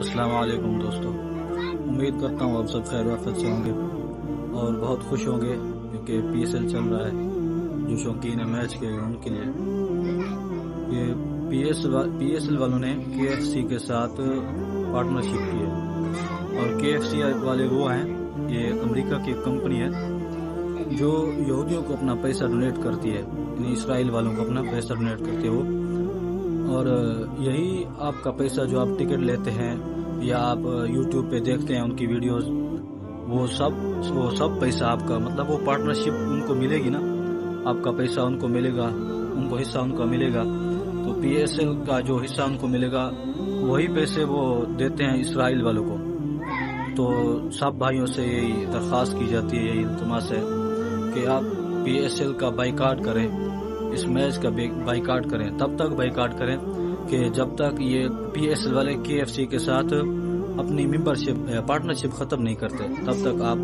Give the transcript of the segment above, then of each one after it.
السلام علیکم دوستو، امید کرتا ہوں آپ سب خیر وافیت سے ہوں گے اور بہت خوش ہوں گے کیونکہ پی ایس ایل چل رہا ہے۔ جو شوقین ہے میچ کے ان کے لیے یہ پی ایس ایل والوں نے کے ایف سی کے ساتھ پارٹنرشپ کی ہے، اور کے ایف سی والے وہ ہیں، یہ امریکہ کی ایک کمپنی ہے جو یہودیوں کو اپنا پیسہ ڈونیٹ کرتی ہے، یعنی اسرائیل والوں کو اپنا پیسہ ڈونیٹ کرتی ہے وہ، اور یہی آپ کا پیسہ جو آپ ٹکٹ لیتے ہیں یا آپ یوٹیوب پہ دیکھتے ہیں ان کی ویڈیوز، وہ سب پیسہ آپ کا، مطلب وہ پارٹنرشپ ان کو ملے گی نا، آپ کا پیسہ ان کو ملے گا، ان کو حصہ ان کا ملے گا، تو پی ایس ایل کا جو حصہ ان کو ملے گا وہی پیسے وہ دیتے ہیں اسرائیل والوں کو۔ تو سب بھائیوں سے یہی درخواست کی جاتی ہے، یہی التماس ہے کہ آپ پی ایس ایل کا بائیکاٹ کریں، اس میچ کا بائیکاٹ کریں، تب تک بائیکاٹ کریں کہ جب تک یہ پی ایس ایل والے کے ایف سی کے ساتھ اپنی پارٹنرشپ ختم نہیں کرتے، تب تک آپ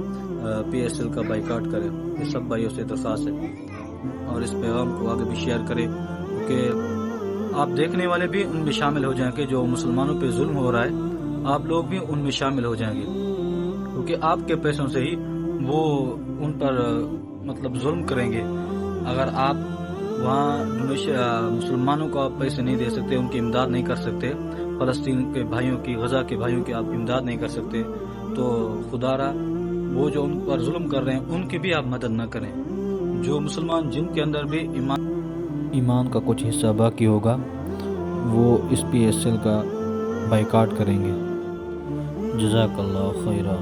پی ایس ایل کا بائیکاٹ کریں۔ یہ سب بھائیوں سے درخواست ہے، اور اس پیغام کو آگے بھی شیئر کریں کیونکہ آپ دیکھنے والے بھی ان میں شامل ہو جائیں گے، جو مسلمانوں پہ ظلم ہو رہا ہے آپ لوگ بھی ان میں شامل ہو جائیں گے، کیونکہ آپ کے پیسوں سے ہی وہ ان پر مطلب ظلم کریں گے۔ اگر آپ وہاں مسلمانوں کو آپ پیسے نہیں دے سکتے، ان کی امداد نہیں کر سکتے، فلسطین کے بھائیوں کی، غزہ کے بھائیوں کی آپ امداد نہیں کر سکتے، تو خدا را وہ جو ان پر ظلم کر رہے ہیں ان کی بھی آپ مدد نہ کریں۔ جو مسلمان جن کے اندر بھی ایمان کا کچھ حصہ باقی ہوگا وہ اس پی ایس ایل کا بائیکاٹ کریں گے۔ جزاک اللہ خیرہ۔